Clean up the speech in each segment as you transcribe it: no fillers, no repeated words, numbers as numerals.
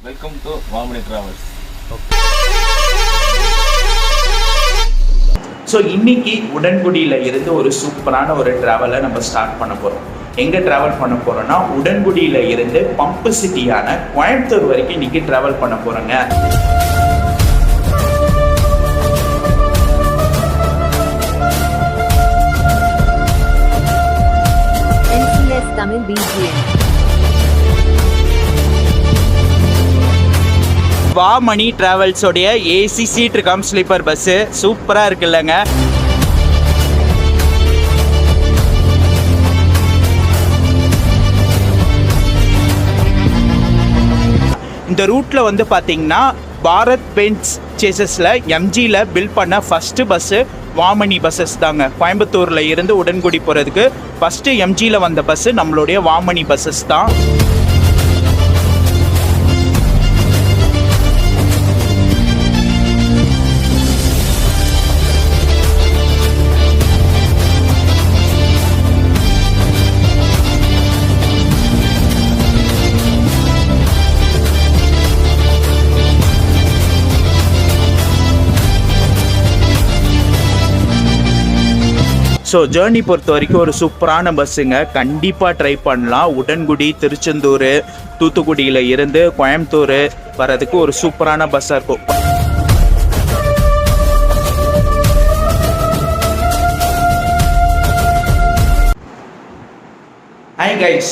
Welcome to Vamani travels. So இன்னைக்கு உடன்குடியில் இருந்து ஒரு சூப்பரான ஒரு ட்ராவலை நம்ம ஸ்டார்ட் பண்ண போகிறோம். எங்கே ட்ராவல் பண்ண போகிறோன்னா உடன்குடியில் இருந்து பம்பு சிட்டியான கோயம்புத்தூர் வரைக்கும் இன்னைக்கு ட்ராவல் பண்ண போகிறோங்க. தமிழ் BGM. வாமணி டிராவல்ஸோடைய AC seat cum sleeper bus சூப்பராக இருக்குல்லங்க. இந்த ரூட்டில் வந்து பார்த்தீங்கன்னா பாரத் பென்ஸ் சேசஸில் எம்ஜியில் பில்ட் பண்ண ஃபஸ்ட்டு பஸ்ஸு வாமணி பஸ்ஸஸ் தாங்க. கோயம்புத்தூரில் இருந்து உடன்குடி போகிறதுக்கு ஃபஸ்ட்டு எம்ஜியில் வந்த பஸ்ஸு நம்மளுடைய வாமணி பஸ்ஸஸ் தான். ஸோ ஜேர்னி பொறுத்த வரைக்கும் ஒரு சூப்பரான பஸ்ஸுங்க. கண்டிப்பாக ட்ரை பண்ணலாம். உடன்குடி, திருச்செந்தூர், தூத்துக்குடியில் இருந்து கோயம்புத்தூர் வர்றதுக்கு ஒரு சூப்பரான பஸ்ஸாக இருக்கும். Hi guys,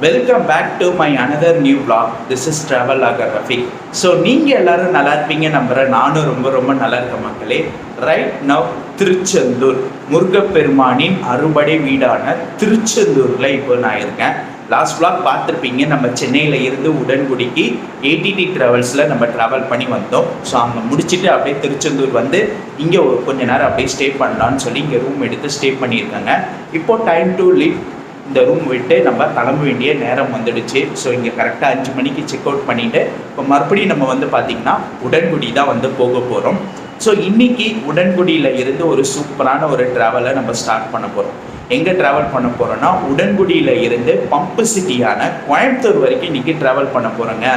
welcome back to my another new vlog. This is Travel Lager Rafiq. So நீங்கள் எல்லோரும் நல்லா இருப்பீங்க நம்புகிறேன். நானும் ரொம்ப நல்லா இருக்க மக்களே. ரைட் நவ் திருச்செந்தூர் முருகப்பெருமானின் அறுபடை வீடான திருச்செந்தூரில் இப்போ நான் இருக்கேன். லாஸ்ட் vlog பார்த்துருப்பீங்க. நம்ம சென்னையில் இருந்து உடன்குடிக்கு ஏடிடி ட்ராவல்ஸில் நம்ம ட்ராவல் பண்ணி வந்தோம். ஸோ அங்கே முடிச்சுட்டு அப்படியே திருச்செந்தூர் வந்து இங்கே கொஞ்ச நேரம் அப்படியே ஸ்டே பண்ணலான்னு சொல்லி இங்கே ரூம் எடுத்து ஸ்டே பண்ணியிருக்காங்க. இப்போது டைம் டு லீவ். இந்த ரூம் விட்டு நம்ம கிளம்ப வேண்டிய நேரம் வந்துடுச்சு. ஸோ இங்கே கரெக்டாக 5 மணிக்கு செக் அவுட் பண்ணிவிட்டு இப்போ மறுபடியும் நம்ம வந்து பார்த்திங்கன்னா உடன்குடி தான் வந்து போக போகிறோம். ஸோ இன்றைக்கி உடன்குடியில் இருந்து ஒரு சூப்பரான ஒரு ட்ராவலை நம்ம ஸ்டார்ட் பண்ண போகிறோம். எங்கே ட்ராவல் பண்ண போகிறோன்னா உடன்குடியில் இருந்து பம்பு சிட்டியான கோயம்புத்தூர் வரைக்கும் இன்றைக்கி ட்ராவல் பண்ண போகிறோங்க.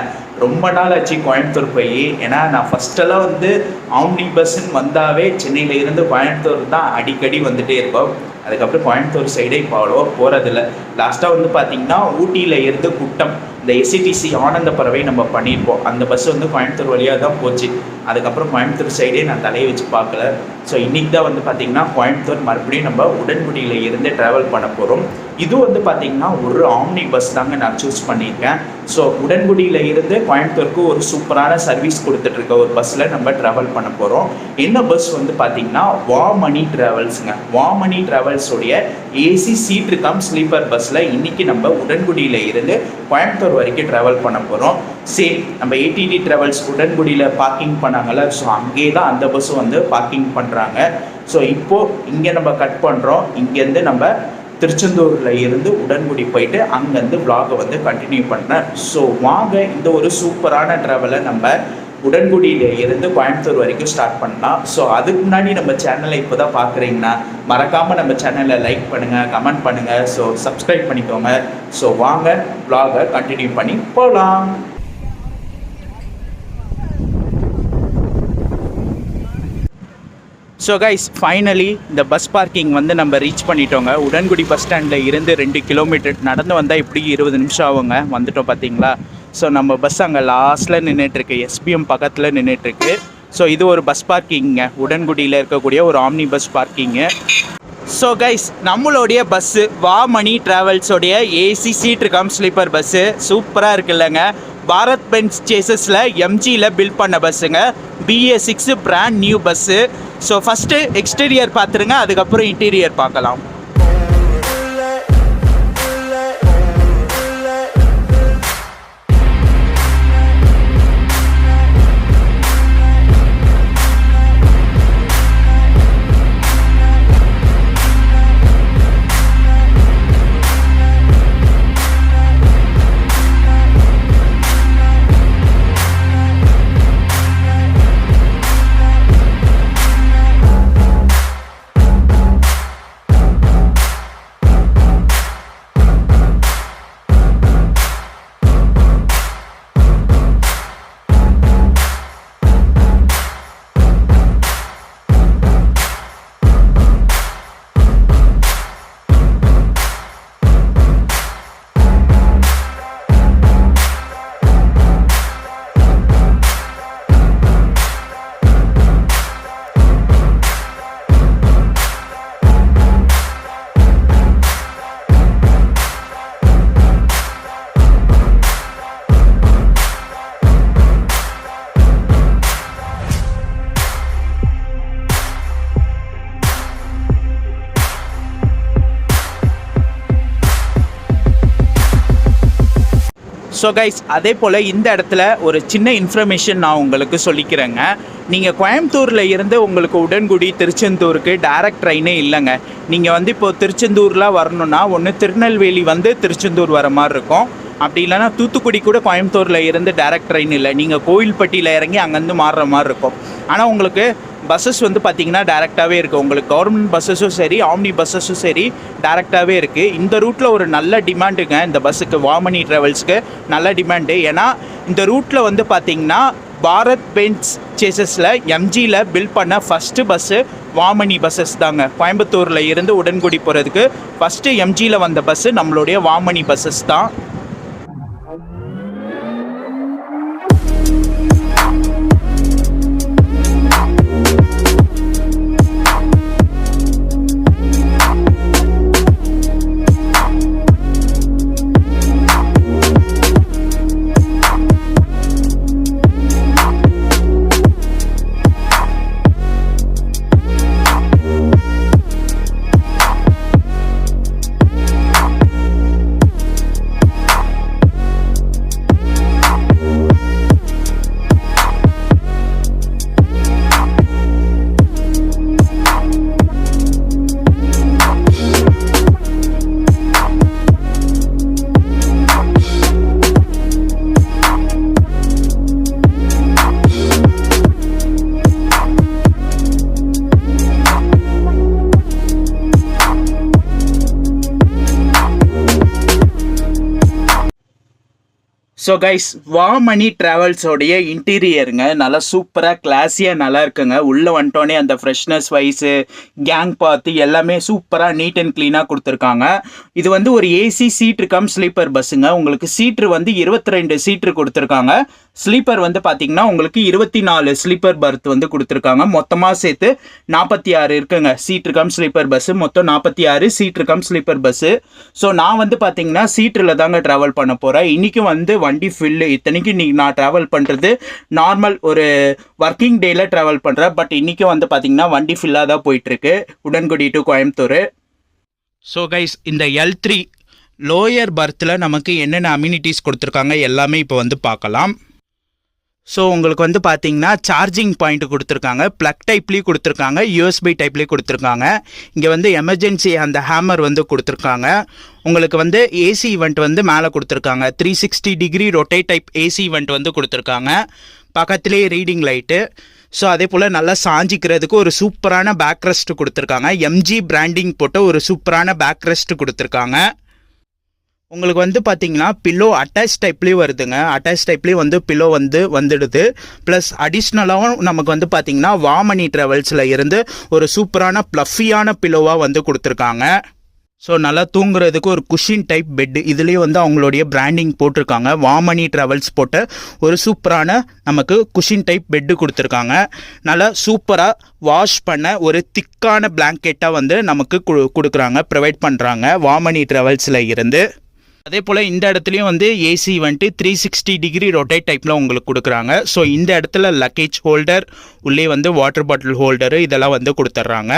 ரொம்ப நாள் ஆச்சு கோயம்புத்தூர் போய். ஏன்னா நான் ஃபஸ்ட்டெல்லாம் வந்து ஆம்னி பஸ்ஸுன்னு வந்தாவே சென்னையில் இருந்து கோயம்புத்தூர் தான் அடிக்கடி வந்துகிட்டே இருக்கோம். அதுக்கப்புறம் கோயம்புத்தூர் சைடே இப்போ அவ்வளோவா போகிறதில்ல. லாஸ்ட்டாக வந்து பார்த்திங்கன்னா ஊட்டியில் இருந்து குட்டம் இந்த எஸ்சிடிசி ஆனந்த பறவை நம்ம பண்ணியிருப்போம். அந்த பஸ் வந்து கோயம்புத்தூர் வழியாக தான் போச்சு. அதுக்கப்புறம் கோயம்புத்தூர் சைடே நான் தலையை வச்சு பார்க்கல. ஸோ இன்றைக்கி தான் வந்து பார்த்திங்கன்னா கோயம்புத்தூர் மறுபடியும் நம்ம உடன்குடியில் இருந்து ட்ராவல் பண்ண போகிறோம். இது வந்து பார்த்திங்கன்னா ஒரு ஆம்னி பஸ் தாங்க நான் சூஸ் பண்ணியிருக்கேன். ஸோ உடன்குடியில் இருந்து கோயம்புத்தூருக்கு ஒரு சூப்பரான சர்வீஸ் கொடுத்துட்ருக்க ஒரு பஸ்ஸில் நம்ம ட்ராவல் பண்ண போகிறோம். என்ன பஸ் வந்து பார்த்திங்கன்னா வாமணி டிராவல்ஸுங்க. வாமணி டிராவல்ஸோடைய ஏசி சீட் கம் ஸ்லீப்பர் பஸ்ஸில் இன்றைக்கி நம்ம உடன்குடியில் இருந்து கோயம்புத்தூர் வரைக்கும் ட்ராவல் பண்ண போகிறோம். சேம் நம்ம ஏடிடி டிராவல்ஸ் உடன்குடியில் பார்க்கிங் பண்ணாங்கல்ல, ஸோ அங்கே தான் அந்த பஸ்ஸும் வந்து பார்க்கிங் பண்ணுறாங்க. ஸோ இப்போது இங்கே நம்ம கட் பண்ணுறோம். இங்கேருந்து நம்ம திருச்செந்தூரில் இருந்து உடன்குடி போயிட்டு அங்கேருந்து vlog வந்து கண்டினியூ பண்ணுறேன். ஸோ வாங்க இந்த ஒரு சூப்பரான ட்ராவலை நம்ம உடன்குடியில் இருந்து கோயம்புத்தூர் வரைக்கும் ஸ்டார்ட் பண்ணலாம். ஸோ அதுக்கு முன்னாடி நம்ம சேனலை இப்போ தான் பார்க்குறீங்கன்னா மறக்காமல் நம்ம சேனலை லைக் பண்ணுங்கள், கமெண்ட் பண்ணுங்கள், ஸோ சப்ஸ்கிரைப் பண்ணிக்கோங்க. ஸோ வாங்க vlog-ஐ கண்டினியூ பண்ணி போகலாம். ஸோ கைஸ், ஃபைனலி இந்த பஸ் பார்க்கிங் வந்து நம்ம ரீச் பண்ணிட்டோங்க. உடன்குடி பஸ் ஸ்டாண்டில் இருந்து 2 கிலோமீட்டர் நடந்து வந்தால் இப்படி 20 நிமிஷம் ஆகுங்க. வந்துட்டோம் பார்த்தீங்களா. ஸோ நம்ம பஸ் அங்கே லாஸ்ட்டில் நின்றுட்டுருக்கு, எஸ்பிஎம் பக்கத்தில் நின்றுட்டுருக்கு. ஸோ இது ஒரு பஸ் பார்க்கிங்க, உடன்குடியில் இருக்கக்கூடிய ஒரு omni bus parking. So guys, நம்மளுடைய பஸ்ஸு வாமணி டிராவல்ஸோடைய AC seat cum sleeper bus சூப்பராக இருக்குல்லங்க. பாரத் பென்ஸ் சேசஸில் எம்ஜியில் பில்ட் பண்ண பஸ்ஸுங்க. BA6 brand new bus. So first exterior பார்த்துருங்க, அதுக்கப்புறம் இன்டீரியர் பார்க்கலாம். ஸோ கைஸ், அதே போல் இந்த இடத்துல ஒரு சின்ன இன்ஃபர்மேஷன் நான் உங்களுக்கு சொல்லிக்கிறேங்க. நீங்கள் கோயம்புத்தூரில் இருந்து உங்களுக்கு உடன்குடி திருச்செந்தூருக்கு டைரக்ட் ட்ரெயினே இல்லைங்க. நீங்கள் வந்து இப்போது திருச்செந்தூரில் வரணுன்னா ஒன்று திருநெல்வேலி வந்து திருச்செந்தூர் வர மாதிரி இருக்கும், அப்படி இல்லைனா தூத்துக்குடி கூட கோயம்புத்தூரில் இருந்து டைரக்ட் ட்ரெயின் இல்லை, நீங்கள் கோவில்பட்டியில் இறங்கி அங்கேருந்து மாறுற மாதிரி இருக்கும். ஆனால் உங்களுக்கு பஸ்ஸஸ் வந்து பார்த்திங்கன்னா டேரெக்டாகவே இருக்குது. உங்களுக்கு கவர்மெண்ட் பஸ்ஸஸும் சரி, ஆம்னி பஸ்ஸஸும் சரி டேரெக்டாகவே இருக்குது. இந்த ரூட்டில் ஒரு நல்ல டிமாண்டுங்க, இந்த பஸ்ஸுக்கு, வாமனி ட்ராவல்ஸ்க்கு நல்ல டிமாண்டு. ஏன்னா இந்த ரூட்டில் வந்து பார்த்திங்கன்னா பாரத் பென்ஸ் சேசஸில் எம்ஜியில் பில்ட் பண்ண ஃபஸ்ட்டு பஸ்ஸு வாமனி பஸ்ஸஸ் தாங்க. கோயம்புத்தூரில் இருந்து உடன்குடி போகிறதுக்கு ஃபஸ்ட்டு எம்ஜியில் வந்த பஸ்ஸு நம்மளுடைய வாமனி பஸ்ஸஸ் தான். ஸோ கைஸ், வாமனி ட்ராவல்ஸோடைய இன்டீரியருங்க நல்லா சூப்பராக கிளாஸியாக நல்லா இருக்குங்க. உள்ளே வந்துட்டோன்னே அந்த ஃப்ரெஷ்னஸ் வைஸு, கேங் பார்த்து எல்லாமே சூப்பராக நீட் அண்ட் க்ளீனாக கொடுத்துருக்காங்க. இது வந்து ஒரு ஏசி சீட்ரு கம் ஸ்லீப்பர் பஸ்ஸுங்க. உங்களுக்கு சீட்ரு வந்து 22 சீட்ரு கொடுத்துருக்காங்க. ஸ்லீப்பர் வந்து பார்த்திங்கன்னா உங்களுக்கு 24 ஸ்லீப்பர் பர்த் வந்து கொடுத்துருக்காங்க. மொத்தமாக சேர்த்து 46 இருக்குங்க சீட்ரு கம் ஸ்லீப்பர் பஸ்ஸு. மொத்தம் 46 seater come sleeper bus. So நான் வந்து பார்த்திங்கன்னா சீட்டில் தாங்க ட்ராவல் பண்ண போகிறேன். இன்றைக்கும் வந்து வண்டி ஃபில்லு. இத்தனைக்கும் இன்றைக்கி நான் ட்ராவல் பண்ணுறது நார்மல் ஒரு ஒர்க்கிங் டேயில் ட்ராவல் பண்ணுறேன். பட் இன்றைக்கும் வந்து பார்த்திங்கன்னா வண்டி ஃபில்லாக தான் போயிட்டுருக்கு Udangudi to Coimbatore. So guys, இந்த L3 லோயர் பர்த்தில் நமக்கு என்னென்ன அம்யூனிட்டிஸ் கொடுத்துருக்காங்க எல்லாமே இப்போ வந்து பார்க்கலாம். ஸோ உங்களுக்கு வந்து பார்த்தீங்கன்னா சார்ஜிங் பாயிண்ட் கொடுத்துருக்காங்க, ப்ளக் டைப்லேயும் கொடுத்துருக்காங்க, யூஎஸ்பி டைப்லேயும் கொடுத்துருக்காங்க. இங்கே வந்து எமர்ஜென்சி அந்த ஹேமர் வந்து கொடுத்துருக்காங்க. உங்களுக்கு வந்து ஏசி ஈவெண்ட் வந்து மேலே கொடுத்துருக்காங்க. 360 degree rotate type AC event வந்து கொடுத்துருக்காங்க. பக்கத்துலேயே ரீடிங் லைட்டு. ஸோ அதே போல் நல்லா சாஞ்சிக்கிறதுக்கு ஒரு சூப்பரான பேக் ரெஸ்ட் கொடுத்துருக்காங்க. எம்ஜி பிராண்டிங் போட்டு ஒரு சூப்பரான பேக் ரெஸ்ட் கொடுத்துருக்காங்க. உங்களுக்கு வந்து பார்த்தீங்கன்னா பில்லோ அட்டாச் டைப்லேயும் வருதுங்க. அட்டாச் டைப்லேயும் வந்து பில்லோ வந்துடுது. ப்ளஸ் அடிஷ்னலாகவும் நமக்கு வந்து பார்த்தீங்கன்னா வாமனி ட்ராவல்ஸில் இருந்து ஒரு சூப்பரான ப்ளஃபியான பில்லோவாக வந்து கொடுத்துருக்காங்க. ஸோ நல்லா தூங்குறதுக்கு ஒரு குஷின் டைப் பெட்டு. இதுலேயும் வந்து அவங்களுடைய பிராண்டிங் போட்டிருக்காங்க. வாமனி ட்ராவல்ஸ் போட்ட ஒரு சூப்பரான நமக்கு குஷின் டைப் பெட்டு கொடுத்துருக்காங்க. நல்லா சூப்பராக வாஷ் பண்ண ஒரு திக்கான பிளாங்கெட்டாக வந்து நமக்கு கொடுக்குறாங்க, ப்ரொவைட் பண்ணுறாங்க வாமனி ட்ராவல்ஸில் இருந்து. அதே போல் இந்த இடத்துலையும் வந்து ஏசி வந்துட்டு 360 டிகிரி ரொட்டேட் டைப்பில் உங்களுக்கு கொடுக்குறாங்க. ஸோ இந்த இடத்துல லக்கேஜ் ஹோல்டர், உள்ளே வந்து வாட்டர் பாட்டில் ஹோல்டரு இதெல்லாம் வந்து கொடுத்துட்றாங்க.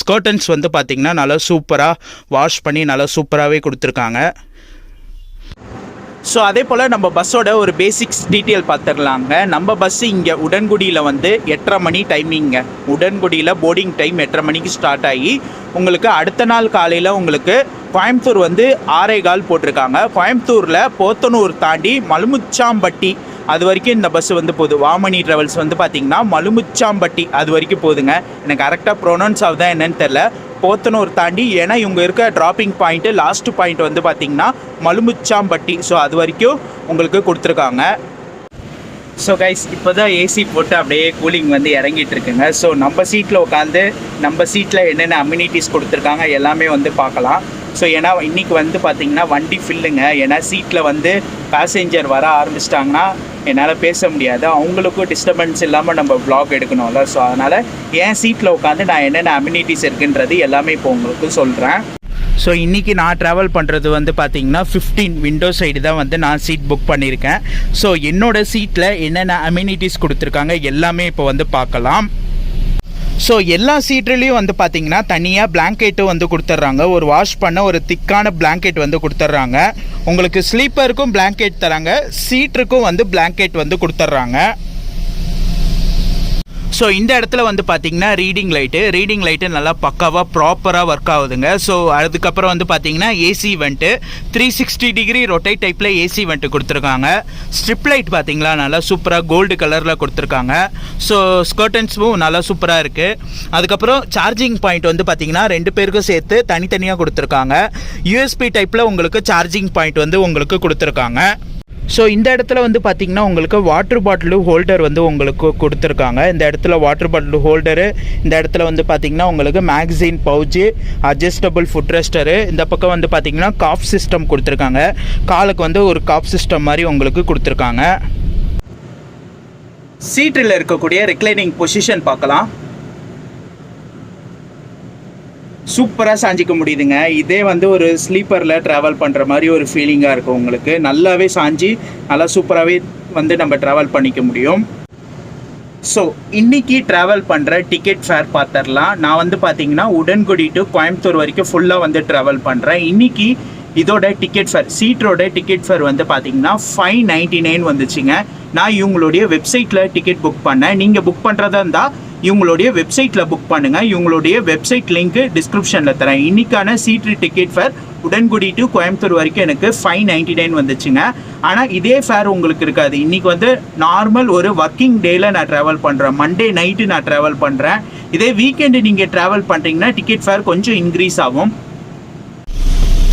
ஸ்கர்டன்ஸ் வந்து பார்த்திங்கன்னா நல்லா சூப்பராக வாஷ் பண்ணி நல்லா சூப்பராகவே கொடுத்துருக்காங்க. ஸோ அதே போல் நம்ம பஸ்ஸோட ஒரு பேசிக்ஸ் டீட்டெயில் பார்த்துடலாங்க. நம்ம பஸ்ஸு இங்கே உடன்குடியில் வந்து 8:30 மணி டைமிங்க. உடன்குடியில் போர்டிங் டைம் 8:30 மணிக்கு ஸ்டார்ட் ஆகி உங்களுக்கு அடுத்த நாள் காலையில் உங்களுக்கு கோயம்புத்தூர் வந்து 6:15 போட்டிருக்காங்க. கோயம்புத்தூரில் போத்தனூர் தாண்டி மலுமுச்சாம்பட்டி அது வரைக்கும் இந்த பஸ் வந்து போகுது. வாமனி ட்ராவல்ஸ் வந்து பார்த்திங்கன்னா மலுமுச்சாம்பட்டி அது வரைக்கும் போகுதுங்க. எனக்கு கரெக்டாக ப்ரொனவுன்ஸ் ஆகுதா என்னன்னு தெரில. போத்தனூர் தாண்டி, ஏன்னா இவங்க இருக்க ட்ராப்பிங் பாயிண்ட்டு லாஸ்ட் பாயிண்ட் வந்து பார்த்திங்கன்னா மலுமுச்சாம்பட்டி. ஸோ அது வரைக்கும் உங்களுக்கு கொடுத்துருக்காங்க. ஸோ கைஸ், இப்போ தான் ஏசி போட்டு அப்படியே கூலிங் வந்து இறங்கிட்டு இருக்குங்க. ஸோ நம்ம சீட்டில் உட்காந்து நம்ம சீட்டில் என்னென்ன அம்யூனிட்டிஸ் கொடுத்துருக்காங்க எல்லாமே வந்து பார்க்கலாம். ஸோ ஏன்னா இன்றைக்கி வந்து பார்த்திங்கன்னா வண்டி ஃபில்லுங்க. ஏன்னா சீட்டில் வந்து பேசஞ்சர் வர ஆரம்பிச்சிட்டாங்கன்னா என்னால் பேச முடியாது, அவங்களுக்கும் டிஸ்டர்பன்ஸ் இல்லாமல் நம்ம vlog எடுக்கணும்ல. ஸோ அதனால் என் சீட்டில் உட்காந்து நான் என்னென்ன அம்யூனிட்டிஸ் இருக்குன்றது எல்லாமே இப்போ உங்களுக்கு சொல்கிறேன். ஸோ இன்றைக்கி நான் ட்ராவல் பண்ணுறது வந்து பார்த்திங்கன்னா 15 விண்டோ சைடு தான் வந்து நான் சீட் புக் பண்ணியிருக்கேன். ஸோ என்னோடய சீட்டில் என்னென்ன அம்யூனிட்டிஸ் கொடுத்துருக்காங்க எல்லாமே இப்போ வந்து பார்க்கலாம். ஸோ எல்லா சீட்லேயும் வந்து பார்த்தீங்கன்னா தனியாக பிளாங்கெட்டும் வந்து கொடுத்துட்றாங்க. ஒரு வாஷ் பண்ண ஒரு திக்கான பிளாங்கெட் வந்து கொடுத்துட்றாங்க. உங்களுக்கு ஸ்லீப்பருக்கும் பிளாங்கெட் தராங்க, சீட்டுக்கும் வந்து பிளாங்கெட் வந்து கொடுத்துட்றாங்க. ஸோ இந்த இடத்துல வந்து பார்த்தீங்கன்னா ரீடிங் லைட்டு நல்லா பக்காவாக ப்ராப்பராக ஒர்க் ஆகுதுங்க. ஸோ அதுக்கப்புறம் வந்து பார்த்தீங்கன்னா ஏசி வெண்ட்டு 360 டிகிரி ரொட்டேட் டைப்பில் ஏசி வெண்ட்டு கொடுத்துருக்காங்க. ஸ்ட்ரிப் லைட் பார்த்தீங்களா நல்லா சூப்பராக கோல்டு கலரில் கொடுத்துருக்காங்க. ஸோ ஸ்கர்டன்ஸும் நல்லா சூப்பராக இருக்குது. அதுக்கப்புறம் சார்ஜிங் பாயிண்ட் வந்து பார்த்தீங்கன்னா 2 பேருக்கும் சேர்த்து தனித்தனியாக கொடுத்துருக்காங்க. யூஎஸ்பி டைப்பில் உங்களுக்கு சார்ஜிங் பாயிண்ட் வந்து உங்களுக்கு கொடுத்துருக்காங்க. ஸோ இந்த இடத்துல வந்து பார்த்திங்கன்னா உங்களுக்கு வாட்டர் பாட்டிலு ஹோல்டர் வந்து உங்களுக்கு கொடுத்துருக்காங்க. இந்த இடத்துல வாட்டர் பாட்டில் ஹோல்டரு, இந்த இடத்துல வந்து பார்த்திங்கன்னா உங்களுக்கு மேக்சின் பவுச்சு, அட்ஜஸ்டபிள் ஃபுட் ரெஸ்டரு, இந்த பக்கம் வந்து பார்த்திங்கன்னா காஃப் சிஸ்டம் கொடுத்துருக்காங்க. காலுக்கு வந்து ஒரு காஃப் சிஸ்டம் மாதிரி உங்களுக்கு கொடுத்துருக்காங்க. சீட்டில் இருக்கக்கூடிய ரிக்ளைனிங் பொசிஷன் பார்க்கலாம். சூப்பராக சாஞ்சிக்க முடியுதுங்க. இதே வந்து ஒரு ஸ்லீப்பரில் ட்ராவல் பண்ணுற மாதிரி ஒரு ஃபீலிங்காக இருக்கும். உங்களுக்கு நல்லாவே சாஞ்சி நல்லா சூப்பராகவே வந்து நம்ம ட்ராவல் பண்ணிக்க முடியும். ஸோ இன்றைக்கி ட்ராவல் பண்ணுற டிக்கெட் ஃபேர் பார்த்துடலாம். நான் வந்து பார்த்தீங்கன்னா உடன்குடி டு கோயம்புத்தூர் வரைக்கும் ஃபுல்லாக வந்து ட்ராவல் பண்ணுறேன். இன்றைக்கி இதோட டிக்கெட் ஃபேர், சீட்டோட டிக்கெட் ஃபேர் வந்து பார்த்தீங்கன்னா 599 வந்துச்சுங்க. நான் இவங்களுடைய வெப்சைட்டில் டிக்கெட் புக் பண்ணேன். நீங்கள் புக் பண்ணுறதா இருந்தால் இவங்களுடைய வெப்சைட்டில் புக் பண்ணுங்கள். இவங்களுடைய வெப்சைட் லிங்க்கு டிஸ்கிரிப்ஷனில் தரேன். இன்றைக்கான சீட்டு ticket fare Udangudi to Coimbatore வரைக்கும் எனக்கு 599 வந்துச்சுங்க. ஆனால் இதே ஃபேர் உங்களுக்கு இருக்காது. இன்றைக்கி வந்து நார்மல் ஒரு ஒர்க்கிங் டேயில் நான் ட்ராவல் பண்ணுறேன். மண்டே நைட்டு நான் ட்ராவல் பண்ணுறேன். இதே வீக்கெண்டு நீங்கள் ட்ராவல் பண்ணுறீங்கன்னா டிக்கெட் ஃபேர் கொஞ்சம் இன்க்ரீஸ் ஆகும்.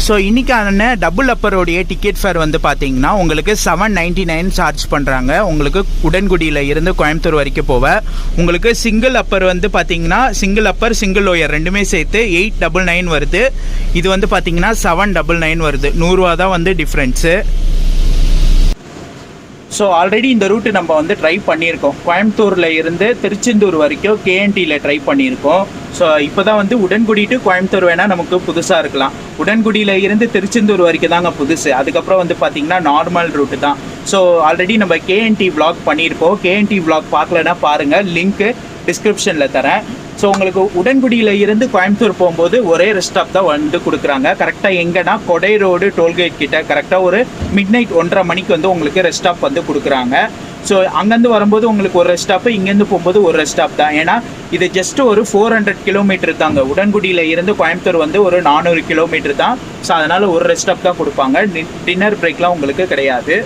ஸோ இன்றைக்கான டபுள் அப்பரோடைய டிக்கெட் ஃபேர் வந்து பார்த்தீங்கன்னா உங்களுக்கு 799 சார்ஜ் பண்ணுறாங்க. உங்களுக்கு உடன்குடியில் இருந்து கோயம்புத்தூர் வரைக்கும் போக உங்களுக்கு சிங்கிள் அப்பர் வந்து பார்த்தீங்கன்னா சிங்கிள் அப்பர் சிங்கிள் லோயர் ரெண்டுமே சேர்த்து 899 வருது. இது வந்து பார்த்தீங்கன்னா 799 வருது. 100 ரூபா தான் வந்து டிஃப்ரென்ஸு. ஸோ ஆல்ரெடி இந்த ரூட்டு நம்ம வந்து ட்ரை பண்ணியிருக்கோம். கோயம்புத்தூரில் இருந்து திருச்செந்தூர் வரைக்கும் கேஎன்டியில் ட்ரை பண்ணியிருக்கோம். ஸோ இப்போ தான் வந்து உடன்குடி டு கோயம்புத்தூர் வேணால் நமக்கு புதுசாக இருக்கலாம். உடன்குடியில் இருந்து திருச்செந்தூர் வரைக்கும் தாங்க புதுசு. அதுக்கப்புறம் வந்து பார்த்திங்கன்னா நார்மல் ரூட்டு தான். ஸோ ஆல்ரெடி நம்ம கேஎன்டி vlog பண்ணியிருக்கோம். கேஎன்டி vlog பார்க்கலன்னா பாருங்கள், லிங்க்கு டிஸ்கிரிப்ஷனில் தரேன். ஸோ உங்களுக்கு உடன்குடியில் இருந்து கோயம்புத்தூர் போகும்போது ஒரே ரெஸ்ட் ஸ்டாப் தான் வந்து கொடுக்குறாங்க. கரெக்டாக எங்கன்னா கொடை ரோடு டோல்கேட் கிட்ட கரெக்டாக ஒரு மிட்நைட் 1:30 மணிக்கு வந்து உங்களுக்கு ரெஸ்ட் ஸ்டாப் வந்து கொடுக்குறாங்க. ஸோ அங்கேருந்து வரும்போது உங்களுக்கு ஒரு ரெஸ்ட் ஸ்டாப்பு, இங்கேருந்து போகும்போது ஒரு ரெஸ்ட் ஸ்டாப் தான். ஏன்னா இது ஜஸ்ட் ஒரு 400 கிலோமீட்டர் தாங்க. உடன்குடியில் இருந்து கோயம்புத்தூர் வந்து ஒரு 400 கிலோமீட்டர் தான். ஸோ அதனால் ஒரு ரெஸ்ட் ஸ்டாப் தான் கொடுப்பாங்க. டின்னர் பிரேக்லாம் உங்களுக்கு கிடையாது.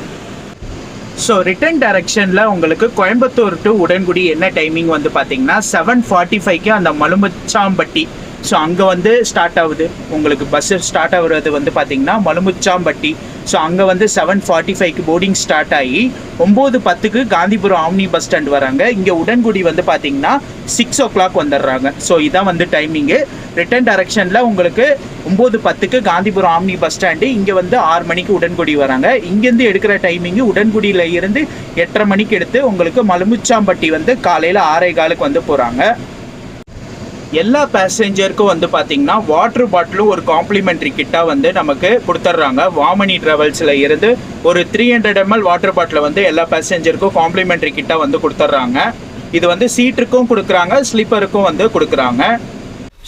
ஸோ ரிட்டர்ன் டைரக்ஷனில் உங்களுக்கு கோயம்புத்தூர் டு உடன்குடி என்ன டைமிங் வந்து பார்த்தீங்கன்னா 7:45க்கு அந்த மலுமுச்சாம்பட்டி, ஸோ அங்கே வந்து ஸ்டார்ட் ஆகுது. உங்களுக்கு பஸ்ஸு ஸ்டார்ட் ஆகுறது வந்து பார்த்தீங்கன்னா மலுமுச்சாம்பட்டி. ஸோ அங்கே வந்து 7:45க்கு போர்டிங் ஸ்டார்ட் ஆகி 9:10க்கு காந்திபுரம் ஆம்னி பஸ் ஸ்டாண்ட் வராங்க. இங்கே உடன்குடி வந்து பார்த்தீங்கன்னா 6 o'clock வந்துடுறாங்க. ஸோ இதான் வந்து டைமிங்கு. ரிட்டர்ன் டைரக்ஷனில் உங்களுக்கு 9:10க்கு காந்திபுரம் ஆம்னி பஸ் ஸ்டாண்டு, இங்கே வந்து 6 மணிக்கு உடன்குடி வராங்க. இங்கேருந்து எடுக்கிற டைமிங்கு உடன்குடியில் இருந்து 8:30 மணிக்கு எடுத்து உங்களுக்கு மலுமுச்சாம்பட்டி வந்து காலையில் 6:15க்கு வந்து போகிறாங்க. எல்லா பேசஞ்சருக்கும் வந்து பார்த்தீங்கன்னா வாட்டர் பாட்டிலும் ஒரு காம்ப்ளிமெண்ட்ரி கிட்டாக வந்து நமக்கு கொடுத்துட்றாங்க. வாமணி ட்ராவல்ஸில் இருந்து ஒரு 300 ml வாட்டர் பாட்டிலை வந்து எல்லா பேசஞ்சருக்கும் காம்ப்ளிமெண்ட்ரி கிட்டாக வந்து கொடுத்துட்றாங்க. இது வந்து சீட்டுக்கும் கொடுக்குறாங்க, ஸ்லீப்பருக்கும் வந்து கொடுக்குறாங்க.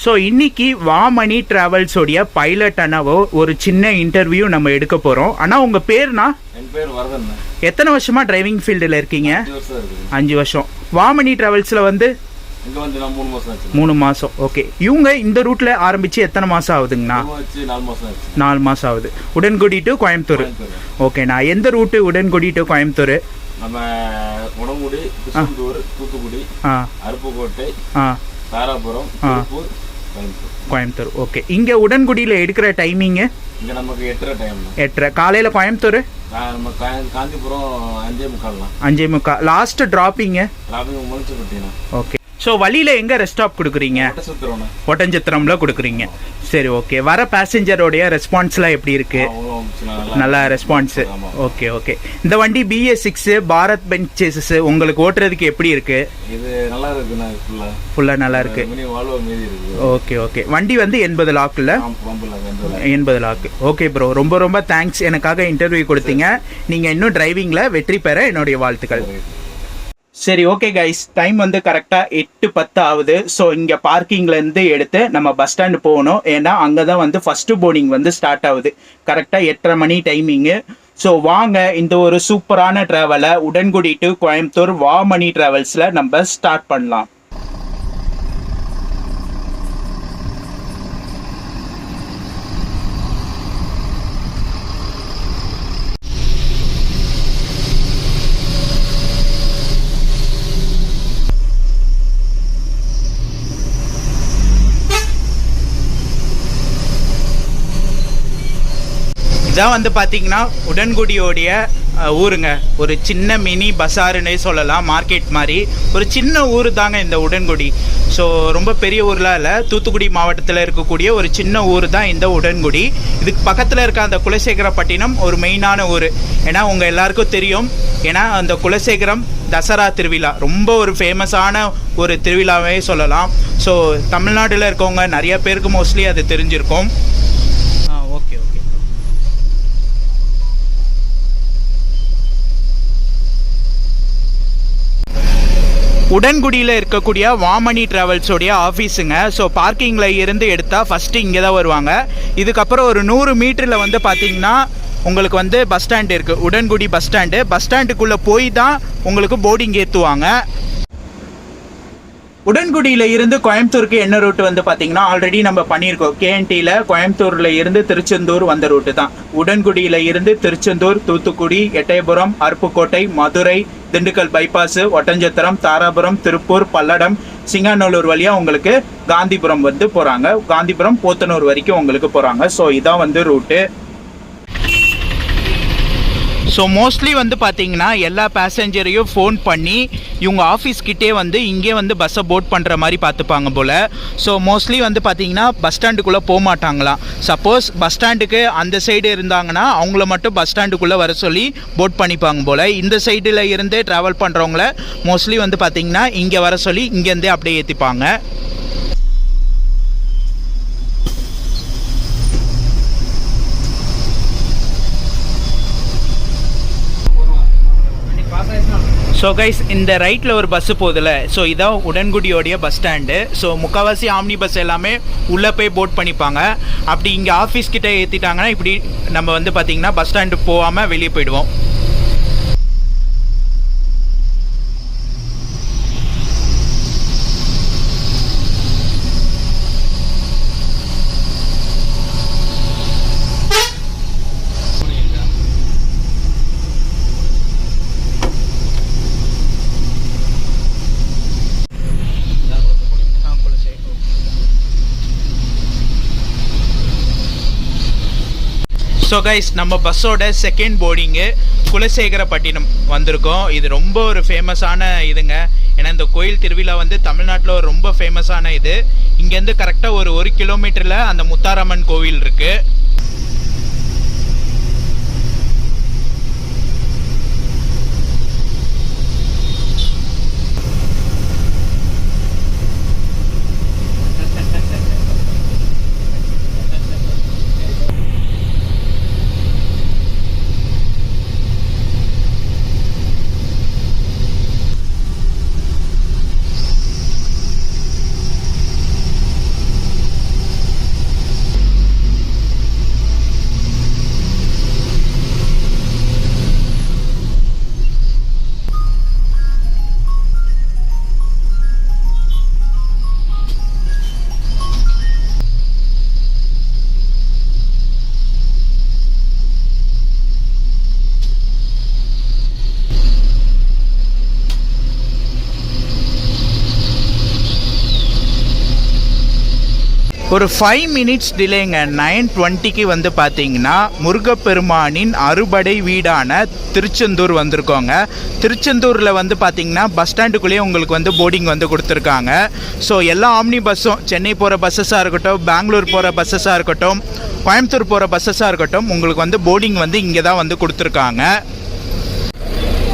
ஸோ இன்னைக்கு வாமணி ட்ராவல்ஸோடைய பைலட் அண்ணாவோ ஒரு சின்ன இன்டர்வியூ நம்ம எடுக்க போகிறோம். ஆனால் உங்கள் பேர்னா? என் பேர் வரதன். எத்தனை வருஷமா டிரைவிங் ஃபீல்டில் இருக்கீங்க? 5 வருஷம். வாமணி ட்ராவல்ஸில் வந்து இங்க வந்து நான் 3 மாசம் ஆச்சு. 3 மாசம். ஓகே. இவங்க இந்த ரூட்ல ஆரம்பிச்சு எத்தனை மாசம் ஆகுதுங்கண்ணா? 4 மாசம் ஆச்சு. 4 மாசம் ஆகுது. உடன்குடி டு கோயம்புத்தூர். ஓகேண்ணா. எந்த ரூட்டு உடன்குடி டு கோயம்புத்தூர்? நம்ம உடன்குடி, திருச்செந்தூர், தூத்துக்குடி, அருப்புக்கோட்டை, தாராபுரம், திருப்பூர், கோயம்புத்தூர். ஓகே. இங்க உடன்குடியில எடுக்கிற டைமிங் இங்க நமக்கு 8:30 டைம். 8:30 காலையில. கோயம்புத்தூர் நம்ம காந்திபுரம் 5:45. 5:45. லாஸ்ட் டிராப்பிங் முளைச்சுப்பட்டினா. ஓகே. ஸோ வழியில் எங்கே ரெஸ்ட் ஸ்டாப் கொடுக்குறீங்க? ஒட்டஞ்சத்திரம்ல கொடுக்குறீங்க. சரி, ஓகே. வர பேசஞ்சரோடைய ரெஸ்பான்ஸ்லாம் எப்படி இருக்கு? நல்லா ரெஸ்பான்ஸு. Okay okay. இந்த வண்டி BS6 பாரத் பெஞ்ச் சேசஸ் உங்களுக்கு ஓட்டுறதுக்கு எப்படி இருக்கு? இது நல்லா இருக்குண்ணா. ஃபுல்லாக நல்லா இருக்கு. Okay okay. வண்டி வந்து 80 லாக்குல 80 லாக்கு. ஓகே ப்ரோ, ரொம்ப ரொம்ப தேங்க்ஸ் எனக்காக இன்டர்வியூ கொடுத்தீங்க. நீங்கள் இன்னும் டிரைவிங்கில் வெற்றி பெற என்னுடைய வாழ்த்துக்கள். சரி, ஓகே கைஸ், டைம் வந்து கரெக்டாக 8:10 ஆகுது. ஸோ இங்கே பார்க்கிங்லேருந்து எடுத்து நம்ம பஸ் ஸ்டாண்டு போகணும். ஏன்னா அங்கே தான் வந்து ஃபஸ்ட்டு போர்டிங் வந்து ஸ்டார்ட் ஆகுது. கரெக்டாக 8:30 மணி டைமிங்கு. ஸோ வாங்க இந்த ஒரு சூப்பரான ட்ராவலை உடன்குடி டு கோயம்புத்தூர் வாமணி ட்ராவல்ஸில் நம்ம ஸ்டார்ட் பண்ணலாம். இதான் வந்து பார்த்தீங்கன்னா உடன்குடியோடைய ஊருங்க. ஒரு சின்ன மினி பஸாருன்னே சொல்லலாம், மார்க்கெட் மாதிரி. ஒரு சின்ன ஊர் தாங்க இந்த உடன்குடி. ஸோ ரொம்ப பெரிய ஊர்லாம் இல்லை, தூத்துக்குடி மாவட்டத்தில் இருக்கக்கூடிய ஒரு சின்ன ஊர் தான் இந்த உடன்குடி. இதுக்கு பக்கத்தில் இருக்க அந்த குலசேகரப்பட்டினம் ஒரு மெயினான ஊர். ஏன்னா உங்கள் எல்லாருக்கும் தெரியும், ஏன்னா அந்த குலசேகரம் தசரா திருவிழா ரொம்ப ஒரு ஃபேமஸான ஒரு திருவிழாவே சொல்லலாம். ஸோ தமிழ்நாட்டில் இருக்கவங்க நிறைய பேருக்கு மோஸ்ட்லி அது தெரிஞ்சிருக்கும். Okay okay. உடன்குடியில் இருக்கக்கூடிய வாமணி ட்ராவல்ஸோடைய ஆஃபீஸுங்க. ஸோ பார்க்கிங்கில் இருந்து எடுத்தால் ஃபஸ்ட்டு இங்கே தான் வருவாங்க. இதுக்கப்புறம் ஒரு 100 மீட்டரில் வந்து பார்த்திங்கன்னா உங்களுக்கு வந்து பஸ் ஸ்டாண்டு இருக்குது, உடன்குடி பஸ் ஸ்டாண்டு. பஸ் ஸ்டாண்டுக்குள்ளே போய் தான் உங்களுக்கு போர்டிங் ஏற்றுவாங்க. உடன்குடியில் இருந்து கோயம்புத்தூருக்கு என்ன ரூட்டு வந்து பார்த்தீங்கன்னா ஆல்ரெடி நம்ம பண்ணியிருக்கோம். கேஎன்டியில் கோயம்புத்தூரில் இருந்து திருச்செந்தூர் வந்த ரூட்டு தான். உடன்குடியில் இருந்து திருச்செந்தூர், தூத்துக்குடி, எட்டயபுரம், அருப்புக்கோட்டை, மதுரை, திண்டுக்கல் பைபாஸு, ஒட்டஞ்சத்திரம், தாராபுரம், திருப்பூர், பல்லடம், சிங்காநல்லூர் வழியாக உங்களுக்கு காந்திபுரம் வந்து போகிறாங்க. காந்திபுரம் போத்தனூர் வரைக்கும் உங்களுக்கு போகிறாங்க. ஸோ இதான் வந்து ரூட்டு. ஸோ மோஸ்ட்லி வந்து பார்த்தீங்கன்னா எல்லா பேசஞ்சரையும் ஃபோன் பண்ணி இவங்க ஆஃபீஸ்கிட்டே வந்து இங்கே வந்து பஸ்ஸை போட் பண்ணுற மாதிரி பார்த்துப்பாங்க போல். ஸோ மோஸ்ட்லி வந்து பார்த்தீங்கன்னா பஸ் ஸ்டாண்டுக்குள்ளே போக மாட்டாங்களாம். சப்போஸ் பஸ் ஸ்டாண்டுக்கு அந்த சைடு இருந்தாங்கன்னா அவங்கள மட்டும் பஸ் ஸ்டாண்டுக்குள்ளே வர சொல்லி போட் பண்ணிப்பாங்க போல். இந்த சைடில் இருந்து ட்ராவல் பண்ணுறவங்கள மோஸ்ட்லி வந்து பார்த்தீங்கன்னா இங்கே வர சொல்லி இங்கேருந்தே அப்படியே ஏற்றிப்பாங்க. ஸோ கைஸ், இந்த ரைட்டில் ஒரு பஸ்ஸு போகுதுல்ல, ஸோ இதான் உடன்குடியோடைய பஸ் ஸ்டாண்டு. ஸோ முக்கால்வாசி ஆம்னி பஸ் எல்லாமே உள்ளே போய் போட் பண்ணிப்பாங்க. அப்படி இங்கே ஆஃபீஸ் கிட்டே ஏற்றிட்டாங்கன்னா இப்படி நம்ம வந்து பார்த்திங்கன்னா பஸ் ஸ்டாண்டு போகாமல் வெளியே போயிடுவோம். ஸோ கைஸ், நம்ம பஸ்ஸோட செகண்ட் போர்டிங்கு குலசேகரப்பட்டினம் வந்திருக்கோம். இது ரொம்ப ஒரு ஃபேமஸான இதுங்க. ஏன்னா இந்த கோயில் திருவிழா வந்து தமிழ்நாட்டில் ஒரு ரொம்ப ஃபேமஸான இது. இங்கேருந்து கரெக்டாக ஒரு 1 கிலோமீட்டரில் அந்த முத்தாரம்மன் கோவில் இருக்குது. ஒரு 5 மினிட்ஸ் டிலேங்க. 9:20க்கு வந்து பார்த்தீங்கன்னா முருகப்பெருமானின் அறுபடை வீடான திருச்செந்தூர் வந்திருக்கோங்க. திருச்செந்தூரில் வந்து பார்த்தீங்கன்னா பஸ் ஸ்டாண்டுக்குள்ளேயே உங்களுக்கு வந்து போர்டிங் வந்து கொடுத்துருக்காங்க. ஸோ எல்லா ஆம்னி பஸ்ஸும், சென்னை போகிற பஸ்ஸஸாக இருக்கட்டும், பெங்களூர் போகிற பஸ்ஸஸாக இருக்கட்டும், கோயம்புத்தூர் போகிற பஸ்ஸஸாக இருக்கட்டும், உங்களுக்கு வந்து போர்டிங் வந்து இங்கே தான் வந்து கொடுத்துருக்காங்க.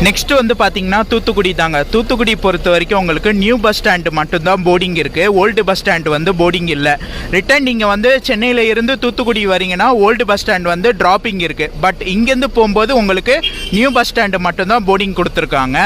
நெக்ஸ்ட்டு வந்து பார்த்தீங்கன்னா தூத்துக்குடி தாங்க. தூத்துக்குடி பொறுத்த வரைக்கும் உங்களுக்கு நியூ பஸ் ஸ்டாண்டு மட்டும்தான் போர்டிங் இருக்குது. ஓல்டு பஸ் ஸ்டாண்டு வந்து போர்டிங் இல்லை. ரிட்டன் நீங்கள் வந்து சென்னையில் இருந்து தூத்துக்குடி வரீங்கன்னா ஓல்டு பஸ் ஸ்டாண்டு வந்து ட்ராப்பிங் இருக்குது. பட் இங்கேருந்து போகும்போது உங்களுக்கு நியூ பஸ் ஸ்டாண்டு மட்டும்தான் போர்டிங் கொடுத்துருக்காங்க.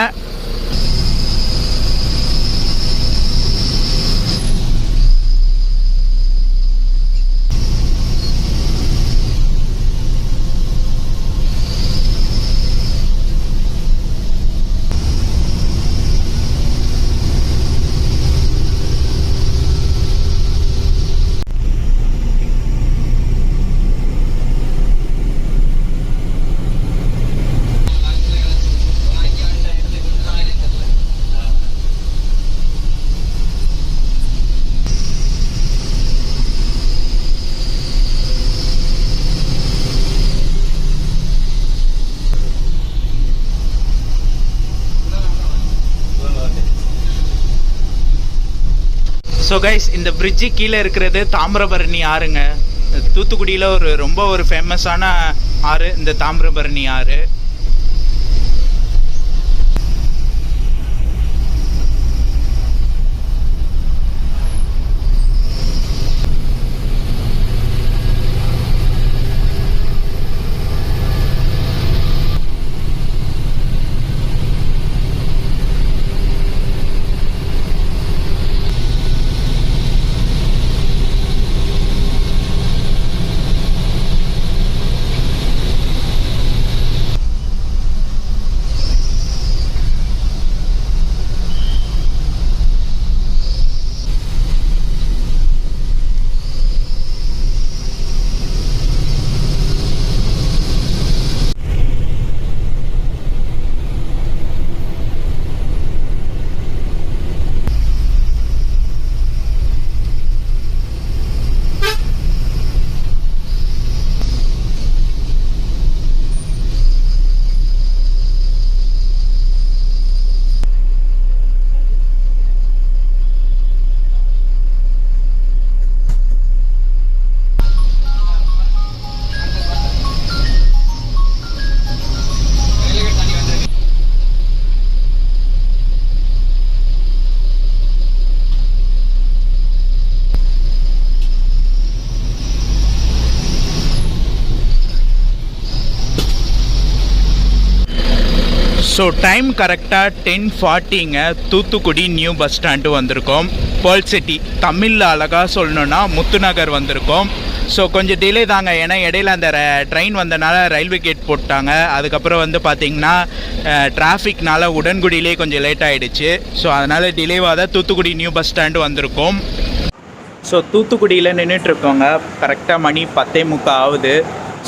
ஸோ கைஸ், இந்த பிரிட்ஜு கீழே இருக்கிறது தாமிரபரணி ஆறுங்க. தூத்துக்குடியில் ரொம்ப ஃபேமஸான ஆறு இந்த தாமிரபரணி ஆறு. ஸோ டைம் கரெக்டாக 10:40ங்க. தூத்துக்குடி நியூ பஸ் ஸ்டாண்டு வந்திருக்கோம். பேர்ல் சிட்டி, தமிழில் அழகாக சொல்லணுன்னா முத்துநகர் வந்திருக்கோம். ஸோ கொஞ்சம் டிலே தாங்க, ஏன்னா இடையில அந்த ட்ரெயின் வந்தனால ரயில்வே கேட் போட்டாங்க. அதுக்கப்புறம் பார்த்திங்கன்னா டிராஃபிக்னால உடன்குடியிலே கொஞ்சம் லேட் ஆகிடுச்சு. ஸோ அதனால் டிலேவாக தான் தூத்துக்குடி நியூ பஸ் ஸ்டாண்டு வந்திருக்கோம். ஸோ தூத்துக்குடியில் நின்றுட்டுருக்கோங்க. கரெக்டாக மணி 10:45 ஆகுது.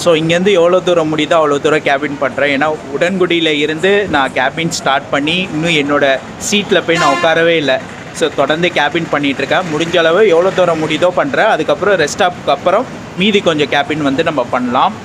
ஸோ இங்கேருந்து எவ்வளோ தூரம் முடியுதோ அவ்வளோ தூரம் கேபின் பண்ணுறேன். ஏன்னா உடன்குடியில் இருந்து நான் கேபின் ஸ்டார்ட் பண்ணி இன்னும் என்னோடய சீட்டில் போய் நான் உட்காரவே இல்லை. ஸோ தொடர்ந்து கேபின் பண்ணிகிட்ருக்கேன். முடிஞ்ச அளவு எவ்வளோ தூரம் முடியுதோ பண்ணுறேன். அதுக்கப்புறம் ரெஸ்ட் ஸ்டாப்புக்கு அப்புறம் மீதி கொஞ்சம் கேபின் நம்ம பண்ணலாம்.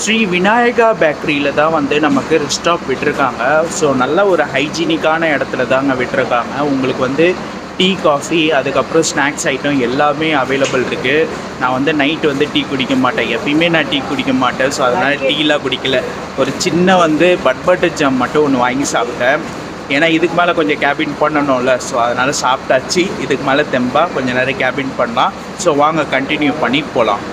ஸ்ரீ விநாயகா பேக்கரியில் தான் நமக்கு ரெஸ்ட் ஸ்டாப் விட்டுருக்காங்க. ஸோ நல்ல ஒரு ஹைஜீனிக்கான இடத்துல தாங்க விட்டுருக்காங்க. உங்களுக்கு டீ, காஃபி, அதுக்கப்புறம் ஸ்நாக்ஸ் ஐட்டம் எல்லாமே அவைலபிள் இருக்குது. நான் நைட்டு டீ குடிக்க மாட்டேன். எப்பயுமே நான் டீ குடிக்க மாட்டேன். ஸோ அதனால் டீலாம் குடிக்கல. ஒரு சின்ன பட்டர் ஜாம் மட்டும் ஒன்று வாங்கி சாப்பிட்டேன். ஏன்னா இதுக்கு மேலே கொஞ்சம் கேபின் பண்ணணும்ல. ஸோ அதனால் சாப்பிட்டாச்சு. இதுக்கு மேலே தெம்பா கொஞ்சம் நேரம் கேபின் பண்ணலாம். ஸோ வாங்க கண்டினியூ பண்ணி போகலாம்.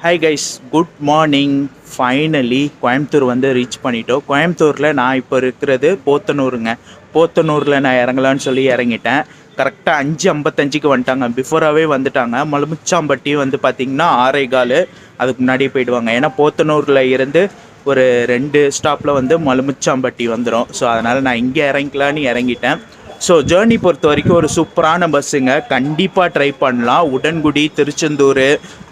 Hi guys, good morning. Finally Coimbatore வந்து ரீச் பண்ணிட்டோம். கோயம்புத்தூரில் நான் இப்போ இருக்கிறது போத்தனூருங்க. போத்தனூரில் நான் இறங்கலான்னு சொல்லி இறங்கிட்டேன். கரெக்டாக 5:55க்கு வந்துட்டாங்க. பிஃபோராகவே வந்துட்டாங்க. மலுமிச்சாம்பட்டி வந்து பார்த்திங்கன்னா 6:15 அதுக்கு முன்னாடியே போயிடுவாங்க. ஏன்னா போத்தனூரில் இருந்து ஒரு 2 ஸ்டாப்பில் வந்து மலுமிச்சாம்பட்டி வந்துடும். ஸோ அதனால் நான் இங்கே இறங்கிக்கலான்னு இறங்கிட்டேன். ஸோ ஜேர்னி பொறுத்த வரைக்கும் ஒரு சூப்பரான பஸ்ஸுங்க. கண்டிப்பாக ட்ரை பண்ணலாம். உடன்குடி, திருச்செந்தூர்,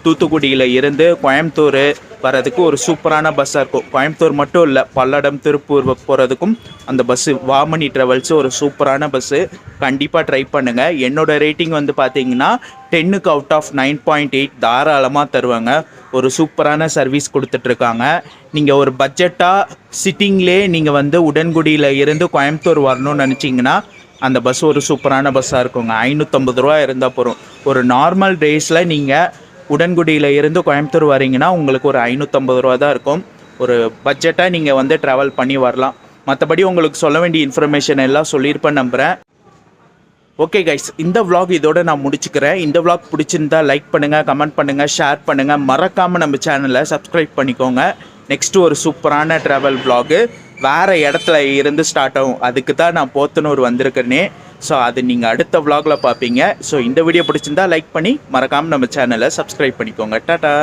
தூத்துக்குடியில் இருந்து கோயம்புத்தூர் வர்றதுக்கு ஒரு சூப்பரான பஸ்ஸாக இருக்கும். கோயம்புத்தூர் மட்டும் இல்லை, பல்லடம், திருப்பூர் போகிறதுக்கும் அந்த பஸ்ஸு வாமனி ட்ராவல்ஸ் ஒரு சூப்பரான பஸ்ஸு. கண்டிப்பாக ட்ரை பண்ணுங்கள். என்னோடய ரேட்டிங் வந்து பார்த்தீங்கன்னா 10க்கு அவுட் ஆஃப் 9.8 தாராளமாக தருவாங்க. ஒரு சூப்பரான சர்வீஸ் கொடுத்துட்ருக்காங்க. நீங்கள் ஒரு பட்ஜெட்டாக சிட்டிங்லே நீங்கள் வந்து உடன்குடியில் இருந்து கோயம்புத்தூர் வரணும்னு நினச்சிங்கன்னா அந்த பஸ் ஒரு சூப்பரான பஸ்ஸாக இருக்குங்க. 550 ரூபா இருந்தால் போகிறோம். ஒரு நார்மல் டேஸில் நீங்கள் உடன்குடியில் இருந்து கோயம்புத்தூர் வரீங்கன்னா உங்களுக்கு ஒரு 550 ரூபா தான் இருக்கும். ஒரு பட்ஜெட்டாக நீங்கள் வந்து ட்ராவல் பண்ணி வரலாம். மற்றபடி உங்களுக்கு சொல்ல வேண்டிய இன்ஃபர்மேஷன் எல்லாம் சொல்லியிருப்பேன் நம்புகிறேன். ஓகே கைஸ், இந்த vlog இதோட நான் முடிச்சுக்கிறேன். இந்த vlog பிடிச்சிருந்தா லைக் பண்ணுங்கள், கமெண்ட் பண்ணுங்கள், ஷேர் பண்ணுங்கள். மறக்காமல் நம்ம சேனலை சப்ஸ்கிரைப் பண்ணிக்கோங்க. நெக்ஸ்ட்டு ஒரு சூப்பரான ட்ராவல் vlog வேறு இடத்துல இருந்து ஸ்டார்ட் ஆகும். அதுக்கு தான் நான் போத்தனூர் வந்திருக்கேனே. ஸோ அது நீங்கள் அடுத்த vlogல பார்ப்பீங்க. ஸோ இந்த வீடியோ பிடிச்சிருந்தா லைக் பண்ணி மறக்காமல் நம்ம சேனலை சப்ஸ்கிரைப் பண்ணிக்கோங்க. டாடா.